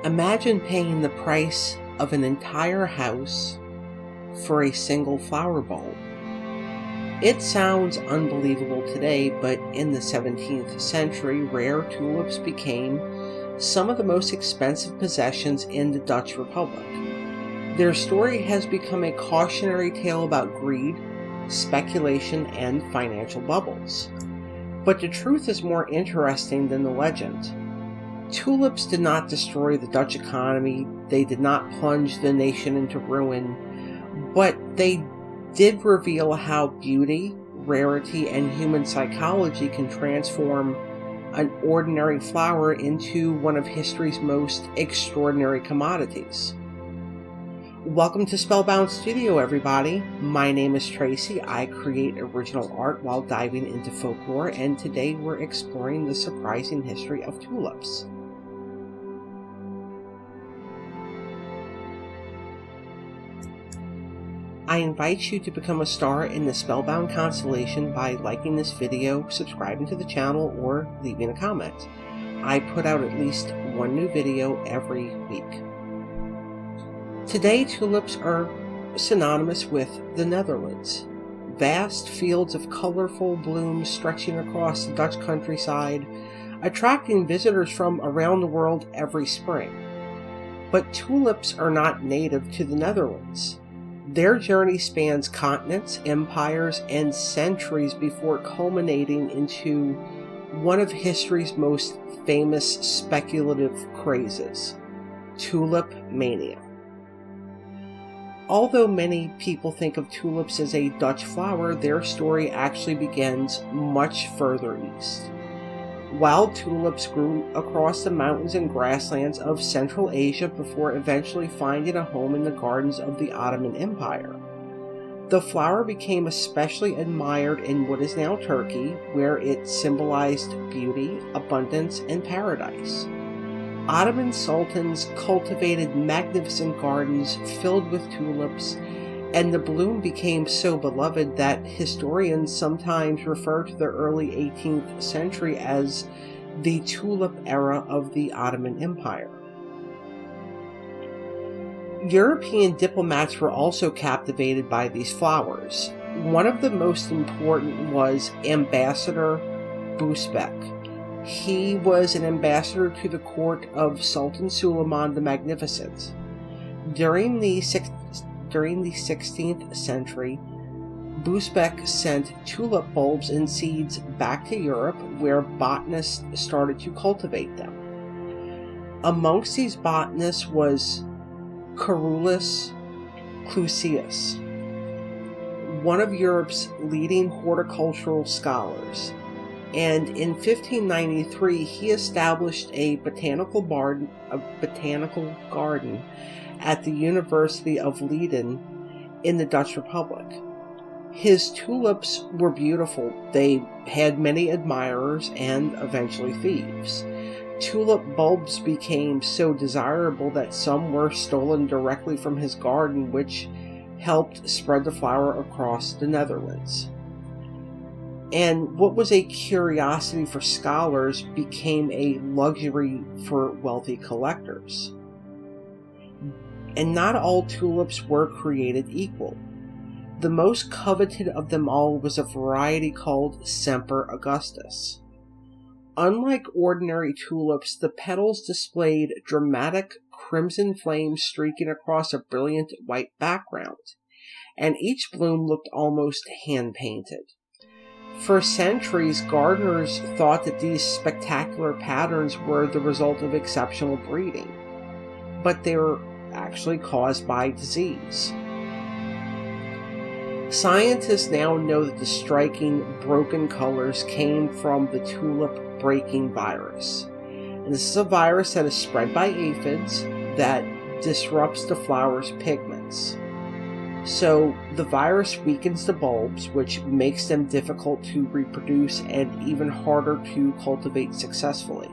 Imagine paying the price of an entire house for a single flower bulb. It sounds unbelievable today, but in the 17th century, rare tulips became some of the most expensive possessions in the Dutch Republic. Their story has become a cautionary tale about greed, speculation, and financial bubbles. But the truth is more interesting than the legend. Tulips did not destroy the Dutch economy, they did not plunge the nation into ruin, but they did reveal how beauty, rarity, and human psychology can transform an ordinary flower into one of history's most extraordinary commodities. Welcome to Spellbound Studio, everybody. My name is Tracy. I create original art while diving into folklore, and today we're exploring the surprising history of tulips. I invite you to become a star in the Spellbound constellation by liking this video, subscribing to the channel, or leaving a comment. I put out at least one new video every week. Today, tulips are synonymous with the Netherlands. Vast fields of colorful blooms stretching across the Dutch countryside, attracting visitors from around the world every spring. But tulips are not native to the Netherlands. Their journey spans continents, empires, and centuries before culminating into one of history's most famous speculative crazes, Tulip Mania. Although many people think of tulips as a Dutch flower, their story actually begins much further east. Wild tulips grew across the mountains and grasslands of Central Asia before eventually finding a home in the gardens of the Ottoman Empire. The flower became especially admired in what is now Turkey, where it symbolized beauty, abundance, and paradise. Ottoman sultans cultivated magnificent gardens filled with tulips, and the bloom became so beloved that historians sometimes refer to the early 18th century as the tulip era of the Ottoman Empire. European diplomats were also captivated by these flowers. One of the most important was Ambassador Boesbecke. He was an ambassador to the court of Sultan Suleiman the Magnificent. During the 16th century, Boesbecke sent tulip bulbs and seeds back to Europe, where botanists started to cultivate them. Amongst these botanists was Carolus Clusius, one of Europe's leading horticultural scholars. And in 1593, he established a botanical garden at the University of Leiden in the Dutch Republic. His tulips were beautiful. They had many admirers and eventually thieves. Tulip bulbs became so desirable that some were stolen directly from his garden, which helped spread the flower across the Netherlands. And what was a curiosity for scholars became a luxury for wealthy collectors. And not all tulips were created equal. The most coveted of them all was a variety called Semper Augustus. Unlike ordinary tulips, the petals displayed dramatic crimson flames streaking across a brilliant white background, and each bloom looked almost hand-painted. For centuries, gardeners thought that these spectacular patterns were the result of exceptional breeding, but they were actually caused by disease. Scientists now know that the striking, broken colors came from the tulip breaking virus. And this is a virus that is spread by aphids that disrupts the flower's pigments. So the virus weakens the bulbs, which makes them difficult to reproduce and even harder to cultivate successfully.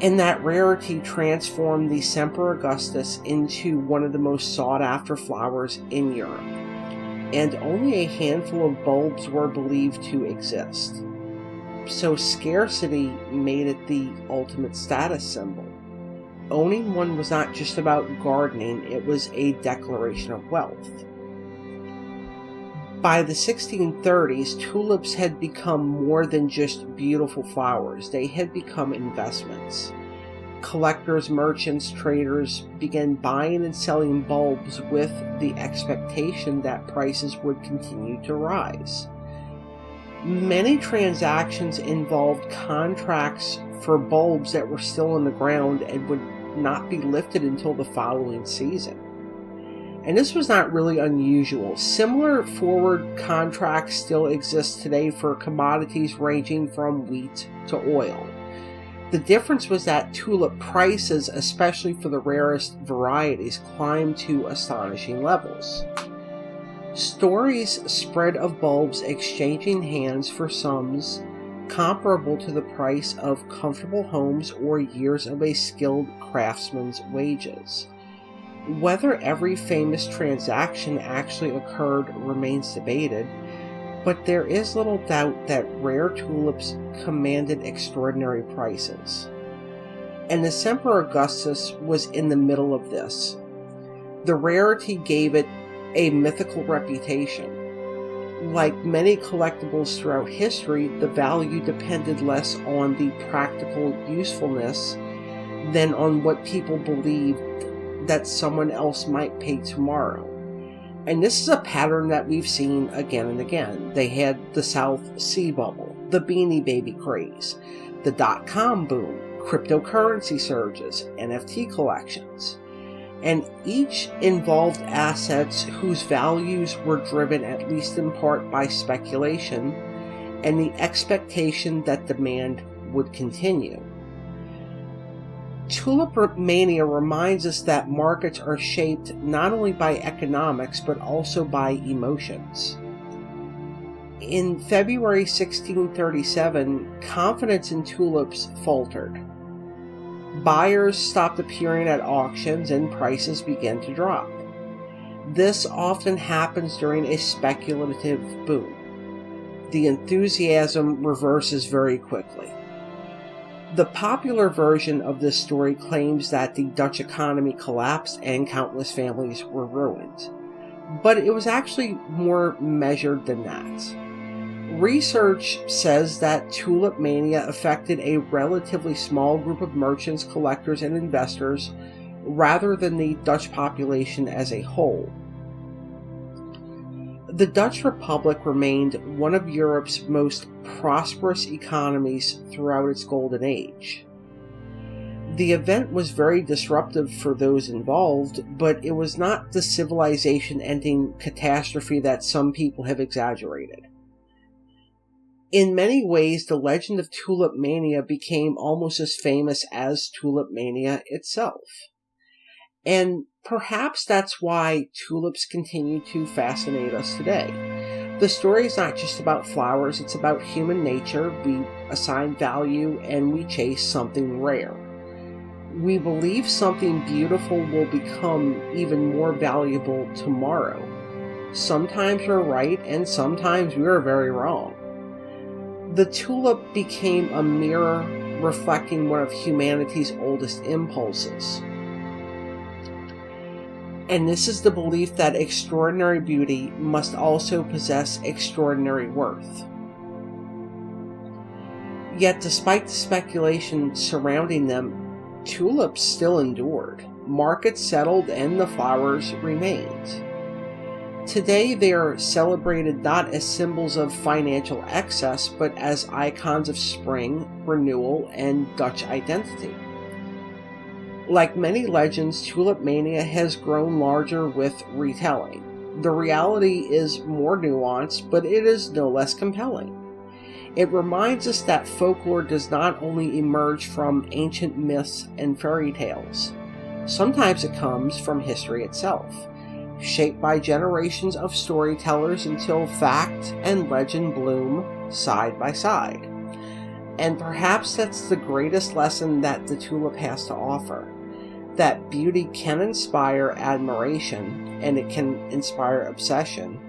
And that rarity transformed the Semper Augustus into one of the most sought-after flowers in Europe, and only a handful of bulbs were believed to exist. So scarcity made it the ultimate status symbol. owning one was not just about gardening, it was a declaration of wealth. By the 1630s, tulips had become more than just beautiful flowers. They had become investments. Collectors, merchants, traders began buying and selling bulbs with the expectation that prices would continue to rise. Many transactions involved contracts for bulbs that were still in the ground and would not be lifted until the following season. And this was not really unusual. Similar forward contracts still exist today for commodities ranging from wheat to oil. The difference was that tulip prices, especially for the rarest varieties, climbed to astonishing levels. Stories spread of bulbs exchanging hands for sums comparable to the price of comfortable homes or years of a skilled craftsman's wages. Whether every famous transaction actually occurred remains debated, but there is little doubt that rare tulips commanded extraordinary prices. And the Semper Augustus was in the middle of this. The rarity gave it a mythical reputation. Like many collectibles throughout history, the value depended less on the practical usefulness than on what people believed that someone else might pay tomorrow. And this is a pattern that we've seen again and again. They had the South Sea Bubble, the Beanie Baby craze, the dot-com boom, cryptocurrency surges, NFT collections. And each involved assets whose values were driven at least in part by speculation and the expectation that demand would continue. Tulip Mania reminds us that markets are shaped not only by economics but also by emotions. In February 1637, confidence in tulips faltered. Buyers stopped appearing at auctions and prices began to drop. This often happens during a speculative boom. The enthusiasm reverses very quickly. The popular version of this story claims that the Dutch economy collapsed and countless families were ruined. But it was actually more measured than that. Research says that Tulip Mania affected a relatively small group of merchants, collectors, and investors rather than the Dutch population as a whole. The Dutch Republic remained one of Europe's most prosperous economies throughout its golden age. The event was very disruptive for those involved, but it was not the civilization-ending catastrophe that some people have exaggerated. In many ways, the legend of Tulip Mania became almost as famous as Tulip Mania itself. And perhaps that's why tulips continue to fascinate us today. The story is not just about flowers, it's about human nature. We assign value and we chase something rare. We believe something beautiful will become even more valuable tomorrow. Sometimes we're right and sometimes we are very wrong. The tulip became a mirror reflecting one of humanity's oldest impulses. And this is the belief that extraordinary beauty must also possess extraordinary worth. Yet, despite the speculation surrounding them, tulips still endured. Markets settled and the flowers remained. Today, they are celebrated not as symbols of financial excess, but as icons of spring, renewal, and Dutch identity. Like many legends, Tulip Mania has grown larger with retelling. The reality is more nuanced, but it is no less compelling. It reminds us that folklore does not only emerge from ancient myths and fairy tales. Sometimes it comes from history itself, shaped by generations of storytellers until fact and legend bloom side by side. And perhaps that's the greatest lesson that the tulip has to offer. That beauty can inspire admiration, and it can inspire obsession,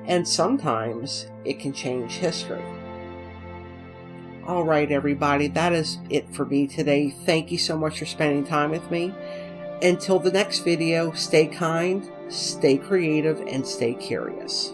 and sometimes it can change history. Alright everybody, that is it for me today. Thank you so much for spending time with me. Until the next video, stay kind, stay creative, and stay curious.